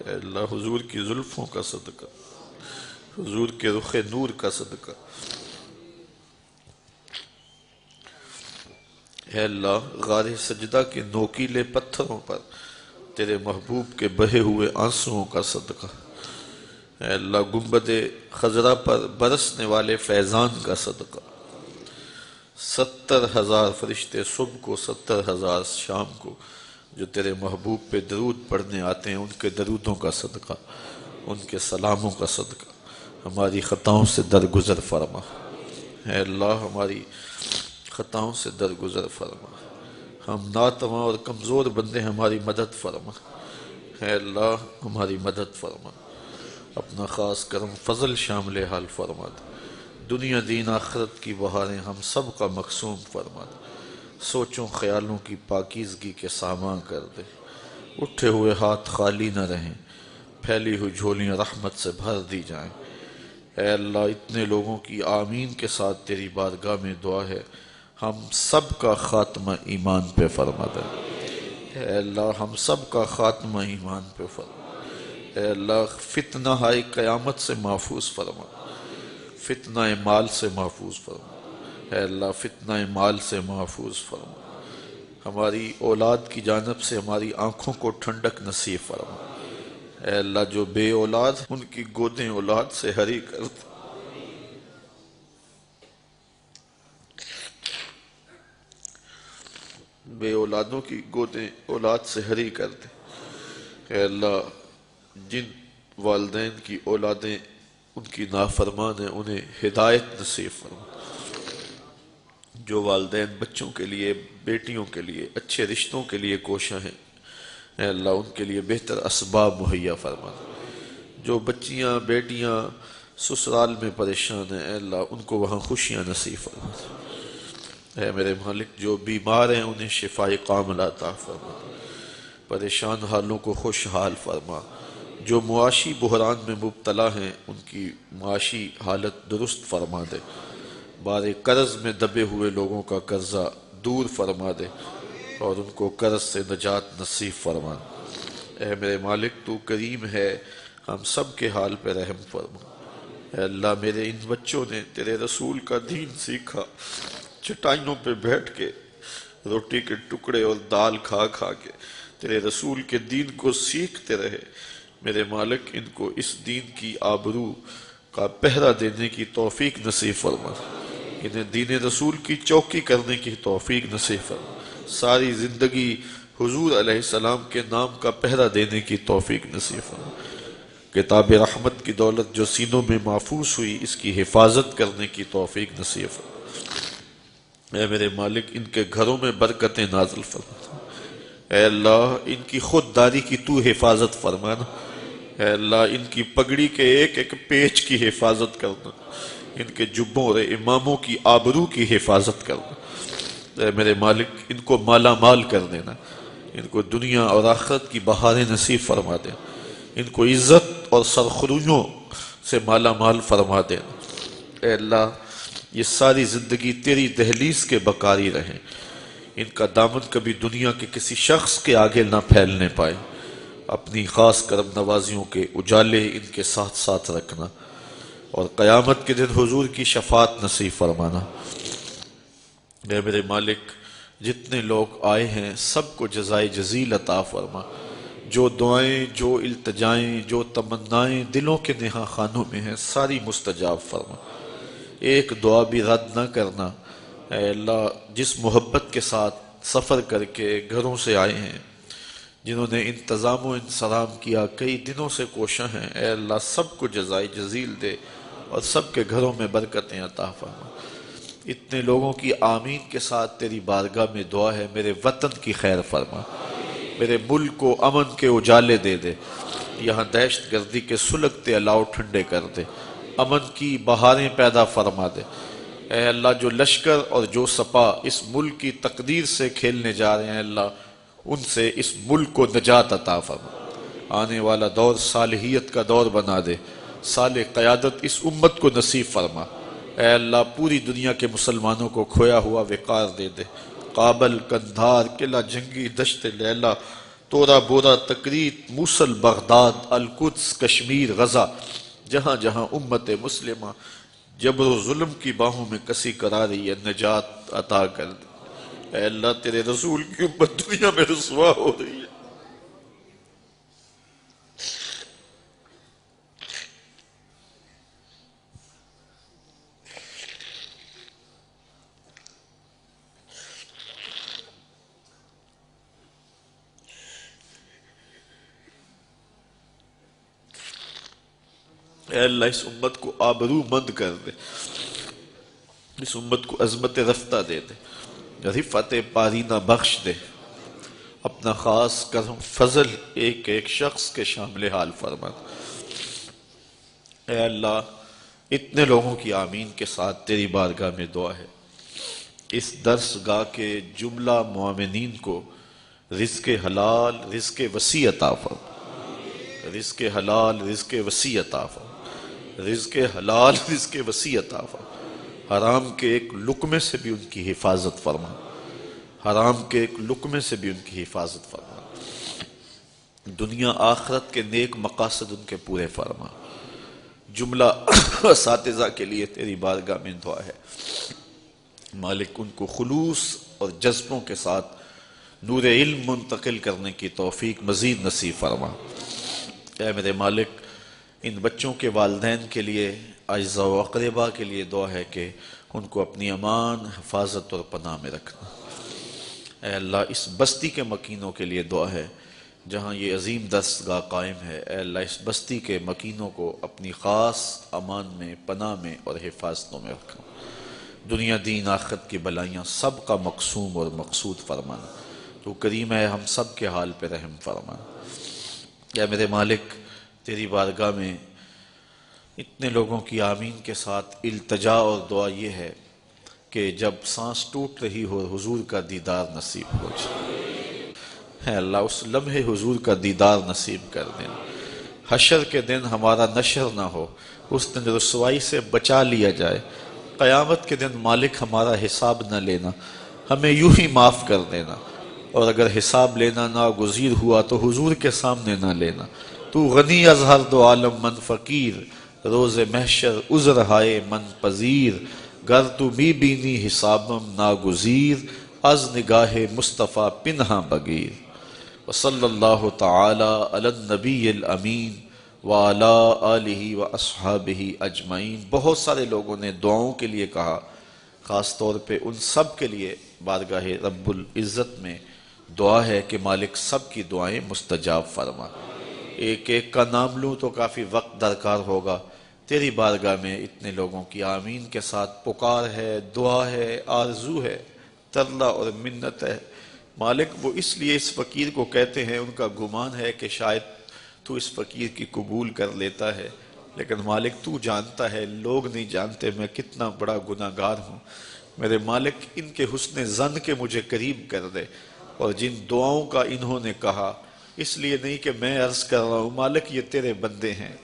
اے اللہ حضور کی زلفوں کا صدقہ، حضور کے رخ نور کا صدقہ، اے اللہ غار سجدہ کے نوکیلے پتھروں پر تیرے محبوب کے بہے ہوئے آنسوؤں کا صدقہ، اے اللہ گنبد خضرا پر برسنے والے فیضان کا صدقہ، 70,000 فرشتے صبح کو 70,000 شام کو جو تیرے محبوب پہ درود پڑھنے آتے ہیں، ان کے درودوں کا صدقہ، ان کے سلاموں کا صدقہ ہماری خطاؤں سے درگزر فرما۔ اے اللہ ہماری خطاؤں سے درگزر فرما، ہم ناتواں اور کمزور بندے، ہماری مدد فرما۔ اے اللہ ہماری مدد فرما، اپنا خاص کرم فضل شامل حال فرما دے، دنیا دین آخرت کی بہاریں ہم سب کا مقسوم فرما دے، سوچوں خیالوں کی پاکیزگی کے سامان کر دے، اٹھے ہوئے ہاتھ خالی نہ رہیں، پھیلی ہوئی جھولیاں رحمت سے بھر دی جائیں۔ اے اللہ اتنے لوگوں کی آمین کے ساتھ تیری بارگاہ میں دعا ہے، ہم سب کا خاتمہ ایمان پہ فرما دے۔ اے اللہ ہم سب کا خاتمہ ایمان پہ فرما۔ اے اللہ فتنہ ہائے قیامت سے محفوظ فرما، فتنہ مال سے محفوظ فرما، اے اللہ فتنہ مال سے محفوظ فرما، ہماری اولاد کی جانب سے ہماری آنکھوں کو ٹھنڈک نصیب فرما۔ اے اللہ جو بے اولاد ان کی گودیں اولاد سے ہری کر دے، بے اولادوں کی گودیں اولاد سے ہری کر دے۔ اے اللہ جن والدین کی اولادیں ان کی نافرمان ہیں انہیں ہدایت نصیب فرما، جو والدین بچوں کے لیے، بیٹیوں کے لیے اچھے رشتوں کے لیے کوشاں ہیں، اے اللہ ان کے لیے بہتر اسباب مہیا فرما، جو بچیاں بیٹیاں سسرال میں پریشان ہیں، اے اللہ ان کو وہاں خوشیاں نصیب فرما۔ اے میرے مالک جو بیمار ہیں انہیں شفائے کاملہ عطا فرما، پریشان حالوں کو خوشحال فرما، جو معاشی بحران میں مبتلا ہیں ان کی معاشی حالت درست فرما دے، بار قرض میں دبے ہوئے لوگوں کا قرضہ دور فرما دے اور ان کو قرض سے نجات نصیب فرما دے۔ اے میرے مالک تو کریم ہے، ہم سب کے حال پہ رحم فرما۔ اے اللہ میرے ان بچوں نے تیرے رسول کا دین سیکھا، چٹائیوں پہ بیٹھ کے روٹی کے ٹکڑے اور دال کھا کھا کے تیرے رسول کے دین کو سیکھتے رہے، میرے مالک ان کو اس دین کی آبرو کا پہرا دینے کی توفیق نصیب فرما، انہیں دین رسول کی چوکی کرنے کی توفیق نصیب فرما، ساری زندگی حضور علیہ السلام کے نام کا پہرا دینے کی توفیق نصیب فرما، کتاب رحمت کی دولت جو سینوں میں محفوظ ہوئی اس کی حفاظت کرنے کی توفیق نصیب فرما۔ اے میرے مالک ان کے گھروں میں برکتیں نازل فرما، اے اللہ ان کی خودداری کی تو حفاظت فرمانا، اے اللہ ان کی پگڑی کے ایک ایک پیچ کی حفاظت کرنا، ان کے جبوں اور اماموں کی آبرو کی حفاظت کرنا، اے میرے مالک ان کو مالا مال کر دینا، ان کو دنیا اور آخرت کی بہاریں نصیب فرما دینا، ان کو عزت اور سرخرویوں سے مالا مال فرما دینا، اے اللہ یہ ساری زندگی تیری دہلیز کے بکاری رہیں، ان کا دامن کبھی دنیا کے کسی شخص کے آگے نہ پھیلنے پائے، اپنی خاص کرم نوازیوں کے اجالے ان کے ساتھ ساتھ رکھنا اور قیامت کے دن حضور کی شفاعت نصیب فرمانا۔ اے میرے مالک جتنے لوگ آئے ہیں سب کو جزائے جزیل عطا فرما، جو دعائیں، جو التجائیں، جو تمنائیں دلوں کے نہا خانوں میں ہیں ساری مستجاب فرما، ایک دعا بھی رد نہ کرنا۔ اے اللہ جس محبت کے ساتھ سفر کر کے گھروں سے آئے ہیں، جنہوں نے انتظام و انصرام کیا، کئی دنوں سے کوشاں ہیں، اے اللہ سب کو جزائے جزیل دے اور سب کے گھروں میں برکتیں عطا فرما۔ اتنے لوگوں کی آمین کے ساتھ تیری بارگاہ میں دعا ہے، میرے وطن کی خیر فرما، میرے ملک کو امن کے اجالے دے دے، یہاں دہشت گردی کے سلگتے الاؤ ٹھنڈے کر دے، امن کی بہاریں پیدا فرما دے۔ اے اللہ جو لشکر اور جو سپا اس ملک کی تقدیر سے کھیلنے جا رہے ہیں اللہ ان سے اس ملک کو نجات عطا فرما۔ آنے والا دور صالحیت کا دور بنا دے، صالح قیادت اس امت کو نصیب فرما۔ اے اللہ پوری دنیا کے مسلمانوں کو کھویا ہوا وقار دے دے۔ کابل، قندھار، قلعہ جنگی، دشت لیلہ، تورا بورا، تکریت، موصل، بغداد، القدس، کشمیر، غزہ، جہاں جہاں امت مسلمہ جبر و ظلم کی باہوں میں کسی کرا رہی ہے نجات عطا کر دے۔ اے اللہ تیرے رسول کی امت دنیا میں رسوا ہو رہی ہے، اے اللہ اس امت کو آبرو مند کر دے، اس امت کو عظمت رفتہ دے دے، رفعت پارینہ بخش دے، اپنا خاص کرم فضل ایک ایک شخص کے شامل حال فرما۔ اے اللہ اتنے لوگوں کی آمین کے ساتھ تیری بارگاہ میں دعا ہے، اس درس گاہ کے جملہ معاونین کو رزق حلال رزق وسیع عطا فرما، رزق حلال رزق وسیع عطا فرما، رزق حلال رزق وسیع عطا فرما۔ حرام کے ایک لقمے سے بھی ان کی حفاظت فرما، حرام کے ایک لقمے سے بھی ان کی حفاظت فرما، دنیا آخرت کے نیک مقاصد ان کے پورے فرما۔ جملہ اساتذہ کے لیے تیری بارگاہ میں دعا ہے، مالک ان کو خلوص اور جذبوں کے ساتھ نور علم منتقل کرنے کی توفیق مزید نصیب فرما۔ اے میرے مالک ان بچوں کے والدین کے لیے، اعزاء و اقرباء کے لیے دعا ہے کہ ان کو اپنی امان، حفاظت اور پناہ میں رکھنا۔ اے اللہ اس بستی کے مکینوں کے لیے دعا ہے جہاں یہ عظیم دستگاہ قائم ہے، اے اللہ اس بستی کے مکینوں کو اپنی خاص امان میں، پناہ میں اور حفاظتوں میں رکھنا۔ دنیا دین آخرت کی بلائیاں سب کا مقصوم اور مقصود فرمانا۔ تو کریم ہے ہم سب کے حال پہ رحم فرمانا۔ اے میرے مالک تیری بارگاہ میں اتنے لوگوں کی آمین کے ساتھ التجا اور دعا یہ ہے کہ جب سانس ٹوٹ رہی ہو حضور کا دیدار نصیب ہو جائے۔ اے اللہ اس لمحے حضور کا دیدار نصیب کر دینا۔ حشر کے دن ہمارا نشر نہ ہو، اس دن رسوائی سے بچا لیا جائے۔ قیامت کے دن مالک ہمارا حساب نہ لینا، ہمیں یوں ہی معاف کر دینا، اور اگر حساب لینا ناگزیر ہوا تو حضور کے سامنے نہ لینا۔ تو غنی از ہر دو عالم من فقیر، روز محشر عذر ہائے من پذیر، گر تو می بینی حسابم ناگزیر، از نگاہ مصطفیٰ پنہاں بگیر۔ وصلی اللہ تعالی علی النبی الامین وعلی آلہ واصحابہ اجمعین۔ بہت سارے لوگوں نے دعاؤں کے لیے کہا، خاص طور پہ ان سب کے لیے بارگاہ رب العزت میں دعا ہے کہ مالک سب کی دعائیں مستجاب فرما۔ ایک ایک کا نام لوں تو کافی وقت درکار ہوگا، تیری بارگاہ میں اتنے لوگوں کی آمین کے ساتھ پکار ہے، دعا ہے، آرزو ہے، ترلا اور منت ہے۔ مالک وہ اس لیے اس فقیر کو کہتے ہیں، ان کا گمان ہے کہ شاید تو اس فقیر کی قبول کر لیتا ہے، لیکن مالک تو جانتا ہے، لوگ نہیں جانتے میں کتنا بڑا گناہگار ہوں۔ میرے مالک ان کے حسن ظن کے مجھے قریب کر دے، اور جن دعاؤں کا انہوں نے کہا، اس لیے نہیں کہ میں عرض کر رہا ہوں، مالک یہ تیرے بندے ہیں،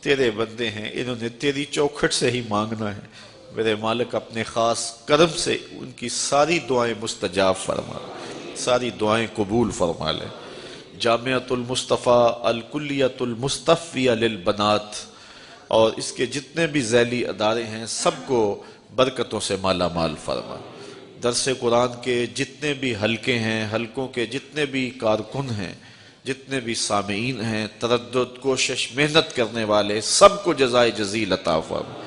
تیرے بندے ہیں، انہوں نے تیری چوکھٹ سے ہی مانگنا ہے۔ میرے مالک اپنے خاص کرم سے ان کی ساری دعائیں مستجاب فرما، ساری دعائیں قبول فرما لے۔ جامعۃ المصطفیٰ الکلیۃ المصطفیہ للبنات اور اس کے جتنے بھی ذیلی ادارے ہیں سب کو برکتوں سے مالا مال فرما۔ درس قرآن کے جتنے بھی حلقے ہیں، حلقوں کے جتنے بھی کارکن ہیں، جتنے بھی سامعین ہیں، تردد، کوشش، محنت کرنے والے، سب کو جزائے جزیل عطا فرما۔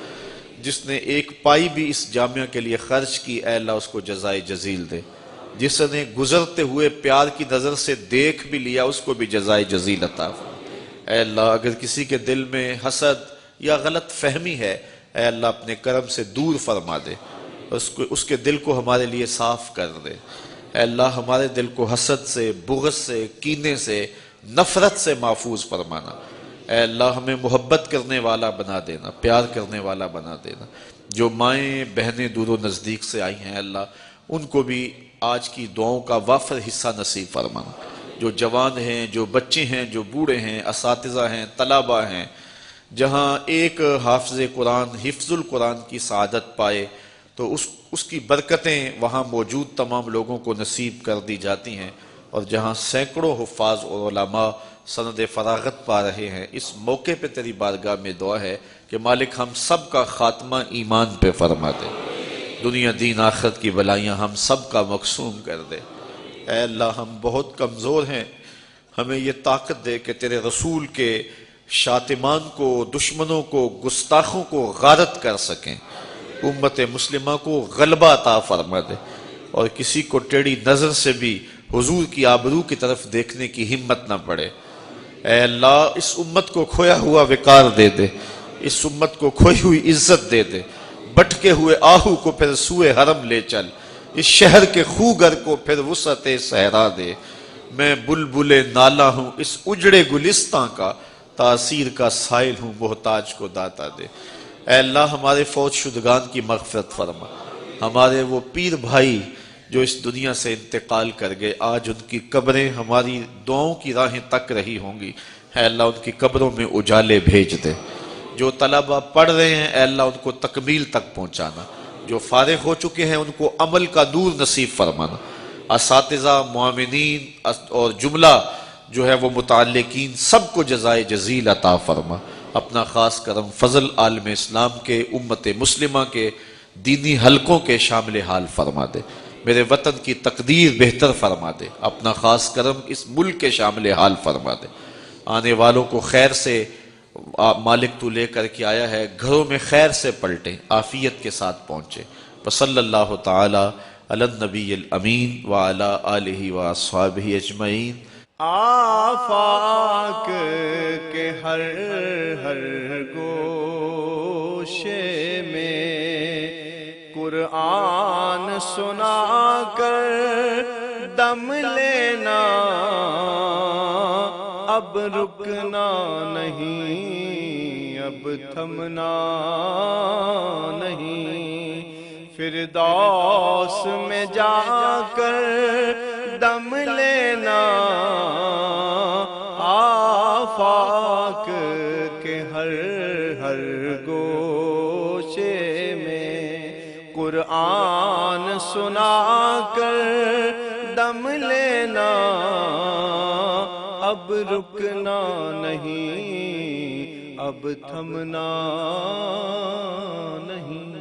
جس نے ایک پائی بھی اس جامعہ کے لیے خرچ کی، اے اللہ اس کو جزائے جزیل دے۔ جس نے گزرتے ہوئے پیار کی نظر سے دیکھ بھی لیا، اس کو بھی جزائے جزیل عطا فرما۔ اے اللہ اگر کسی کے دل میں حسد یا غلط فہمی ہے، اے اللہ اپنے کرم سے دور فرما دے، اس کے دل کو ہمارے لیے صاف کر دے۔ اے اللہ ہمارے دل کو حسد سے، بغض سے، کینے سے، نفرت سے محفوظ فرمانا۔ اے اللہ ہمیں محبت کرنے والا بنا دینا، پیار کرنے والا بنا دینا۔ جو مائیں بہنیں دور و نزدیک سے آئی ہیں اللہ، ان کو بھی آج کی دعاؤں کا وافر حصہ نصیب فرمانا۔ جو جوان ہیں، جو بچے ہیں، جو بوڑھے ہیں، اساتذہ ہیں، طلباء ہیں، جہاں ایک حافظ قرآن حفظ القرآن کی سعادت پائے تو اس کی برکتیں وہاں موجود تمام لوگوں کو نصیب کر دی جاتی ہیں، اور جہاں سینکڑوں حفاظ اور علماء سند فراغت پا رہے ہیں، اس موقع پہ تیری بارگاہ میں دعا ہے کہ مالک ہم سب کا خاتمہ ایمان پہ فرما دے، دنیا دین آخرت کی بلائیاں ہم سب کا مقسوم کر دے۔ اے اللہ ہم بہت کمزور ہیں، ہمیں یہ طاقت دے کہ تیرے رسول کے شاتمان کو، دشمنوں کو، گستاخوں کو غارت کر سکیں، امت مسلمہ کو غلبہ عطا فرما دے، اور کسی کو ٹیڑھی نظر سے بھی حضور کی آبرو کی طرف دیکھنے کی ہمت نہ پڑے۔ اے اللہ اس امت کو کھویا ہوا وقار دے دے، اس امت کو کھوئی ہوئی عزت دے دے، بٹکے ہوئے آہو کو پھر سوئے حرم لے چل، اس شہر کے خوگر کو پھر وسعت صحرا دے۔ میں بلبل نالا ہوں اس اجڑے گلستاں کا، تاثیر کا سائل ہوں محتاج کو داتا دے۔ اے اللہ ہمارے فوت شدگان کی مغفرت فرما، ہمارے وہ پیر بھائی جو اس دنیا سے انتقال کر گئے، آج ان کی قبریں ہماری دعاؤں کی راہیں تک رہی ہوں گی، اے اللہ ان کی قبروں میں اجالے بھیج دے۔ جو طلبہ پڑھ رہے ہیں اے اللہ ان کو تکمیل تک پہنچانا، جو فارغ ہو چکے ہیں ان کو عمل کا نور نصیب فرمانا، اساتذہ، معاونین اور جملہ جو ہے وہ متعلقین سب کو جزائے جزیل عطا فرما۔ اپنا خاص کرم فضل عالم اسلام کے، امت مسلمہ کے دینی حلقوں کے شامل حال فرما دے، میرے وطن کی تقدیر بہتر فرما دے، اپنا خاص کرم اس ملک کے شامل حال فرما دے، آنے والوں کو خیر سے مالک تو لے کر کے آیا ہے، گھروں میں خیر سے پلٹیں، عافیت کے ساتھ پہنچے۔ وصلی اللہ تعالی علی النبی الامین وعلی آلہ واصحابہ اجمعین۔ آفاق کے ہر ہر گوشے میں قرآن سنا کر دم لینا، اب رکنا نہیں، اب تھمنا نہیں، فردوس میں جا کر دم لینا، آفاق کے ہر ہر گوشے میں قرآن سنا کر دم لینا، اب رکنا نہیں، اب تھمنا نہیں۔